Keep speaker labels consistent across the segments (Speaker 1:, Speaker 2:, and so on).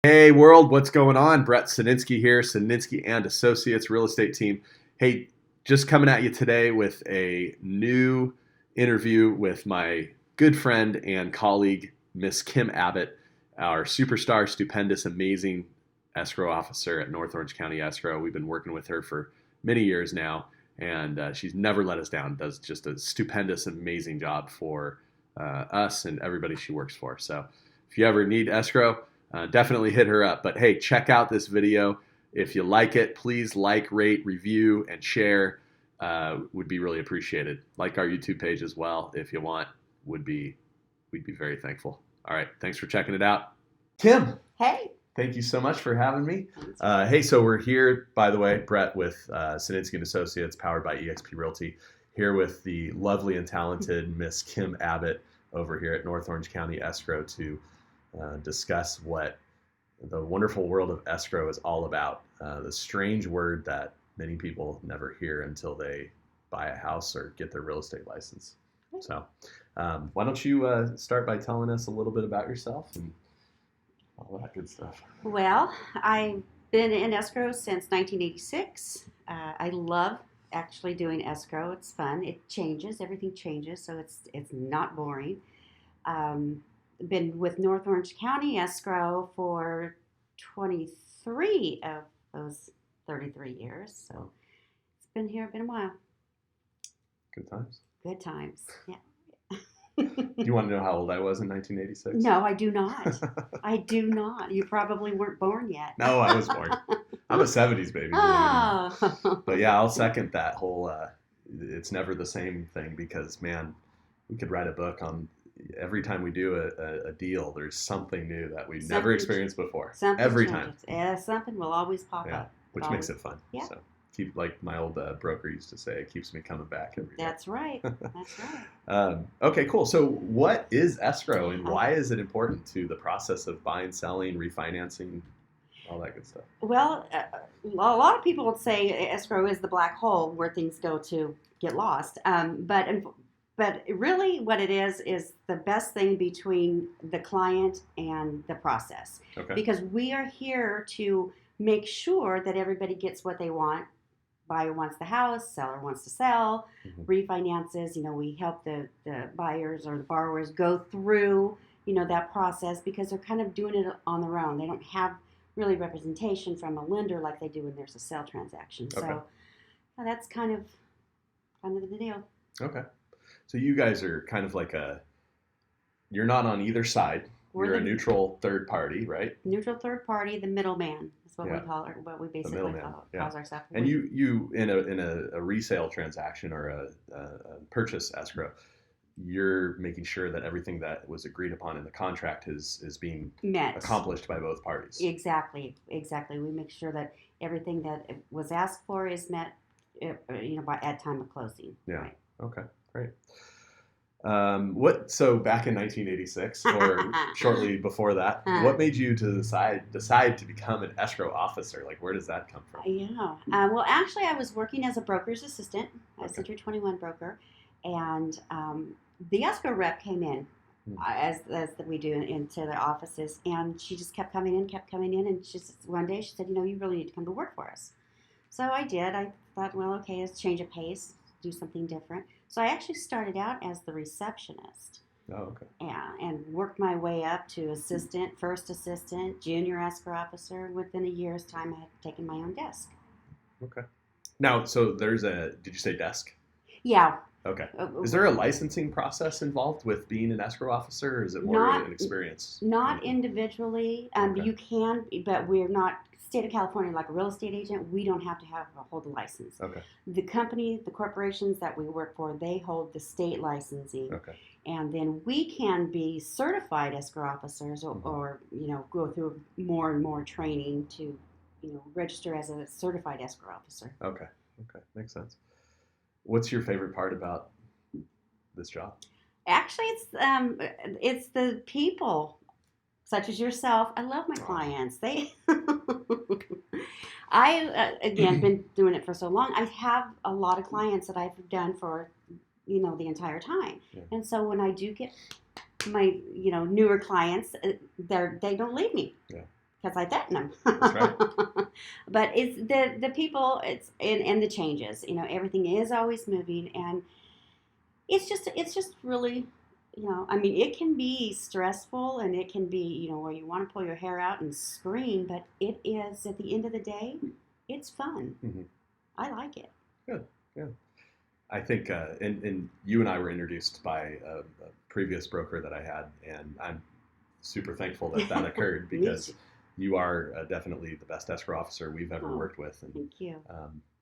Speaker 1: Hey world, what's going on? Brett Sininsky here, Sininsky and Associates Real Estate Team. Hey, just coming at you today with a new interview with my good friend and colleague, Miss Kim Abbott, our superstar, stupendous, amazing escrow officer at North Orange County Escrow. We've been working with her for many years now, and she's never let us down. Does just a stupendous, amazing job for us and everybody she works for. So if you ever need escrow, definitely hit her up. But hey, check out this video. If you like it, please like, rate, review, and share. Would be really appreciated. Like our YouTube page as well, if you want. We'd be very thankful. All right, thanks for checking it out. Kim,
Speaker 2: Hey.
Speaker 1: thank you so much for having me. Hey, so we're here, by the way, Brett with Sininsky and Associates, powered by eXp Realty, here with the lovely and talented Miss Kim Abbott over here at North Orange County Escrow to discuss what the wonderful world of escrow is all about. The strange word that many people never hear until they buy a house or get their real estate license. So why don't you start by telling us a little bit about yourself and all that good stuff.
Speaker 2: Well, I've been in escrow since 1986. I love actually doing escrow. It's fun. It changes. Everything changes, so it's not boring. Been with North Orange County Escrow for 23 of those 33 years. So it's been a while.
Speaker 1: Good times.
Speaker 2: Good times. Yeah.
Speaker 1: You want to know how old I was in 1986?
Speaker 2: No, I do not. I do not. You probably weren't born yet.
Speaker 1: No, I was born. I'm a 70s baby.
Speaker 2: Oh.
Speaker 1: But yeah, I'll second that whole it's never the same thing, because, man, we could write a book on every time we do a deal, there's something new that we've never experienced before. Every time.
Speaker 2: Yeah, something will always pop up.
Speaker 1: Which makes it fun.
Speaker 2: Yeah.
Speaker 1: So like my old broker used to say, it keeps me coming back every day.
Speaker 2: That's right. That's right.
Speaker 1: Okay, cool. So what is escrow and why is it important to the process of buying, selling, refinancing, all that good stuff?
Speaker 2: Well, a lot of people would say escrow is the black hole where things go to get lost. But really what it is the best thing between the client and the process.
Speaker 1: Okay.
Speaker 2: Because we are here to make sure that everybody gets what they want. Buyer wants the house, seller wants to sell, refinances, we help the buyers or the borrowers go through, that process, because they're kind of doing it on their own. They don't have really representation from a lender like they do when there's a sale transaction.
Speaker 1: Okay.
Speaker 2: So that's kind of the deal.
Speaker 1: Okay. So you guys are kind of like you're not on either side. You're a neutral third party, right?
Speaker 2: Neutral third party, the middleman is what we call it, what we basically calls ourselves.
Speaker 1: And you in a resale transaction or a purchase escrow, you're making sure that everything that was agreed upon in the contract is being accomplished by both parties.
Speaker 2: Exactly. We make sure that everything that was asked for is met, at time of closing.
Speaker 1: Yeah.
Speaker 2: Right.
Speaker 1: Okay. Great. So back in 1986 or shortly before that, what made you to decide to become an escrow officer? Like, where does that come from?
Speaker 2: Yeah. Well, actually, I was working as a broker's assistant, a Century 21 broker, and the escrow rep came in as we do into the offices, and she just kept coming in, and one day she said, you really need to come to work for us. So I did. I thought, well, okay, let's change of pace, do something different. So I actually started out as the receptionist.
Speaker 1: Oh, okay.
Speaker 2: Yeah, and worked my way up to assistant, first assistant, junior escrow officer. Within a year's time, I had taken my own desk.
Speaker 1: Okay. Now, so did you say desk?
Speaker 2: Yeah.
Speaker 1: Okay. Is there a licensing process involved with being an escrow officer, or is it more an experience?
Speaker 2: Not individually.
Speaker 1: Okay.
Speaker 2: You can, but we're not, state of California, like a real estate agent, we don't have to hold a license.
Speaker 1: Okay.
Speaker 2: The corporations that we work for, they hold the state licensing.
Speaker 1: Okay.
Speaker 2: And then we can be certified escrow officers or go through more and more training to, register as a certified escrow officer.
Speaker 1: Okay. Makes sense. What's your favorite part about this job?
Speaker 2: Actually, it's the people, such as yourself. I love my clients. Again, been doing it for so long. I have a lot of clients that I've done for, the entire time. Yeah. And so when I do get my, newer clients, they don't leave me.
Speaker 1: Yeah.
Speaker 2: because I threaten them.
Speaker 1: That's right.
Speaker 2: But it's the people, and the changes. Everything is always moving, and it's just really, I mean, it can be stressful, and it can be, where you want to pull your hair out and scream, but it is, at the end of the day, it's fun.
Speaker 1: Mm-hmm.
Speaker 2: I like it.
Speaker 1: Good. Yeah. I think, and you and I were introduced by a previous broker that I had, and I'm super thankful that occurred because you are definitely the best escrow officer we've ever worked with. And,
Speaker 2: thank you.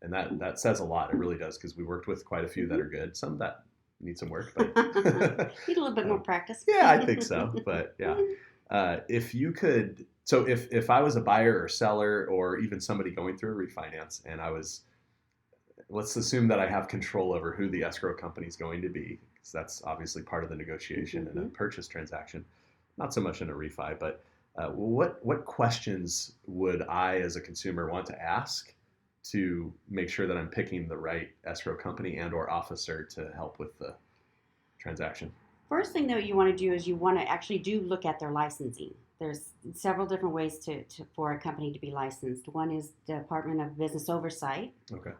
Speaker 1: And that says a lot. It really does, because we worked with quite a few that are good. Some that need some work, but
Speaker 2: need a little bit more practice.
Speaker 1: Yeah, I think so. But yeah, if you could, so if I was a buyer or seller or even somebody going through a refinance, and let's assume that I have control over who the escrow company is going to be, because that's obviously part of the negotiation in a purchase transaction, not so much in a refi. But what questions would I, as a consumer, want to ask to make sure that I'm picking the right escrow company and or officer to help with the transaction?
Speaker 2: First thing that you want to do is you want to actually look at their licensing. There's several different ways for a company to be licensed. One is the Department of Business Oversight,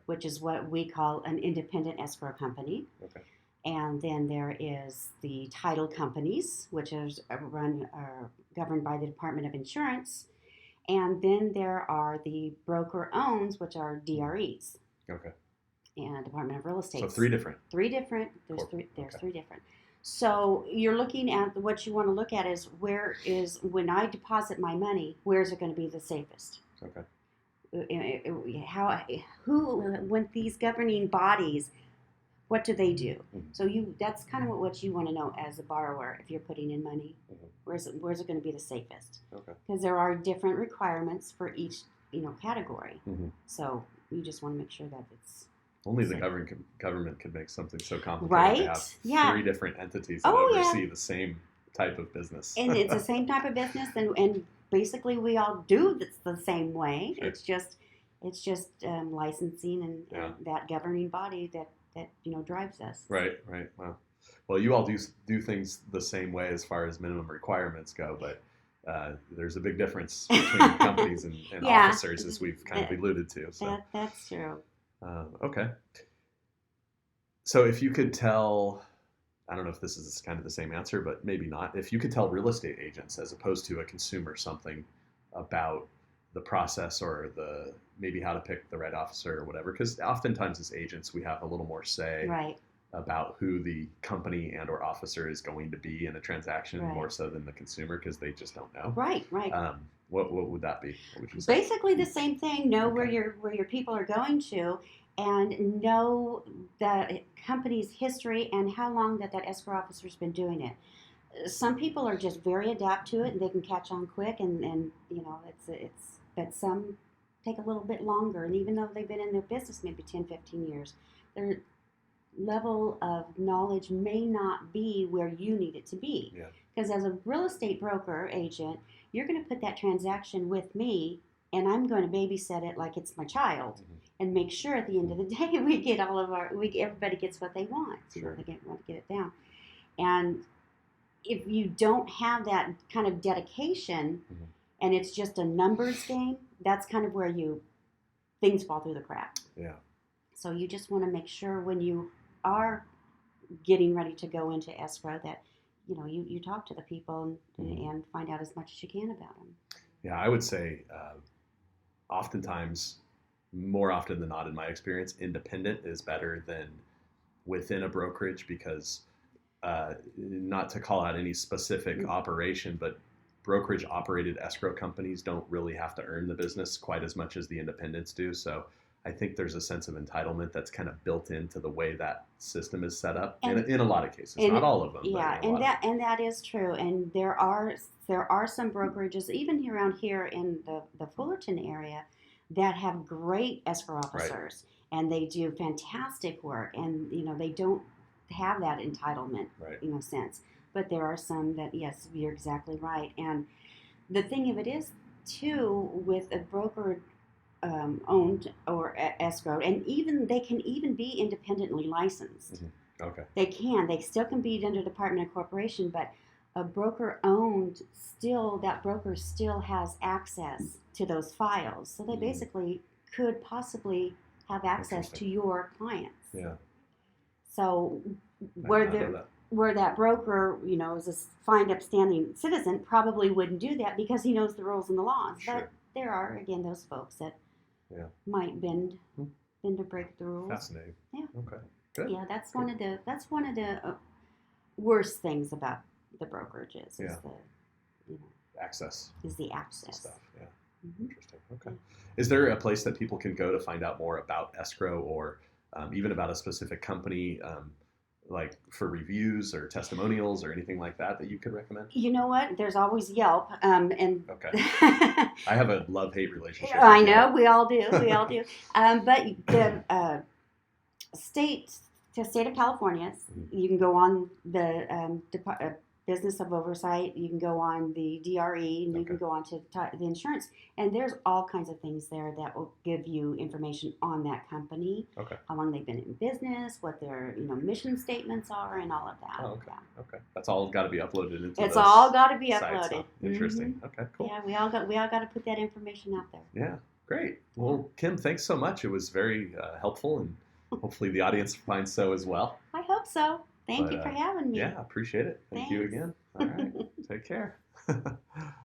Speaker 2: which is what we call an independent escrow company.
Speaker 1: Okay.
Speaker 2: And then there is the title companies, which is governed by the Department of Insurance. And then there are the broker owns, which are DREs.
Speaker 1: Okay.
Speaker 2: And Department of Real Estate.
Speaker 1: So three different.
Speaker 2: There's three different. So you're looking at, what you want to look at is, when I deposit my money, where is it going to be the safest?
Speaker 1: Okay.
Speaker 2: When these governing bodies, what do they do?
Speaker 1: Mm-hmm.
Speaker 2: So that's kind of what you want to know as a borrower. If you're putting in money, where's it going to be the safest?
Speaker 1: Okay.
Speaker 2: Because there are different requirements for each category.
Speaker 1: Mm-hmm.
Speaker 2: So you just want to make sure that it's
Speaker 1: only the government could make something so complicated,
Speaker 2: right?
Speaker 1: To have three different entities that oversee the same type of business.
Speaker 2: And it's the same type of business, and basically we all do this the same way.
Speaker 1: Sure.
Speaker 2: It's just licensing and that governing body that drives us.
Speaker 1: Right. Wow. Well, you all do things the same way as far as minimum requirements go, but there's a big difference between companies and officers, as we've kind of alluded to. So
Speaker 2: that's true.
Speaker 1: Okay. So if you could tell, I don't know if this is kind of the same answer, but maybe not. If you could tell real estate agents, as opposed to a consumer, something about the process, or maybe how to pick the right officer or whatever, because oftentimes as agents we have a little more say about who the company and or officer is going to be in a transaction, more so than the consumer, because they just don't know.
Speaker 2: Right.
Speaker 1: What would that be? What would you say?
Speaker 2: Basically the same thing. Know where your people are going to, and know the company's history and how long that escrow officer's been doing it. Some people are just very adept to it, and they can catch on quick, and but some take a little bit longer, and even though they've been in their business maybe 10, 15 years, their level of knowledge may not be where you need it to be. Because as a real estate broker agent, you're going to put that transaction with me, and I'm going to babysit it like it's my child, and make sure at the end of the day we get everybody gets what they want.
Speaker 1: Sure.
Speaker 2: They want to get it down. And if you don't have that kind of dedication, and it's just a numbers game, that's kind of where things fall through the cracks.
Speaker 1: Yeah. So
Speaker 2: you just want to make sure when you are getting ready to go into escrow that you talk to the people and find out as much as you can about them.
Speaker 1: Yeah, I would say oftentimes, more often than not in my experience, independent is better than within a brokerage, because not to call out any specific operation, but brokerage operated escrow companies don't really have to earn the business quite as much as the independents do. So I think there's a sense of entitlement that's kind of built into the way that system is set up in a lot lot of cases, not all of them.
Speaker 2: Yeah, and that is true. And there are some brokerages, even around here in the Fullerton area, that have great escrow officers, and they do fantastic work, and they don't have that entitlement sense. But there are some that, yes, you're exactly right. And the thing of it is, too, with a broker owned or escrowed, and they can even be independently licensed.
Speaker 1: Okay.
Speaker 2: They still can be under Department of Corporation, but a broker owned, still that broker still has access to those files. So they basically could possibly have access to your clients.
Speaker 1: Yeah.
Speaker 2: So
Speaker 1: I did not know that.
Speaker 2: where that broker, is a fine, upstanding citizen, probably wouldn't do that because he knows the rules and the laws.
Speaker 1: Sure.
Speaker 2: But there are, again, those folks that might bend to break the rules.
Speaker 1: Fascinating.
Speaker 2: Yeah.
Speaker 1: Okay. Good.
Speaker 2: Yeah, that's one of the worst things about the brokerages is
Speaker 1: Access.
Speaker 2: Is the access
Speaker 1: stuff. Yeah.
Speaker 2: Mm-hmm.
Speaker 1: Interesting. Okay. Is there a place that people can go to find out more about escrow or even about a specific company, like for reviews or testimonials or anything like that you could recommend?
Speaker 2: You know what? There's always Yelp. And
Speaker 1: okay. I have a love-hate relationship.
Speaker 2: I know. Yelp. We all do. We all do. But the state of California, you can go on the Business of Oversight, you can go on the DRE, and you can go on to the insurance, and there's all kinds of things there that will give you information on that company, how long they've been in business, what their mission statements are, and all of that.
Speaker 1: Oh, okay. Yeah. Okay. That's all got to be uploaded into.
Speaker 2: It's all got to be uploaded.
Speaker 1: Sites, huh? Interesting. Mm-hmm. Okay. Cool.
Speaker 2: Yeah, we all got to put that information out there.
Speaker 1: Yeah. Great. Well, Kim, thanks so much. It was very helpful, and hopefully the audience finds so as well.
Speaker 2: I hope so. Thank you for having me.
Speaker 1: Yeah, appreciate it. Thank you again. All right. Take care.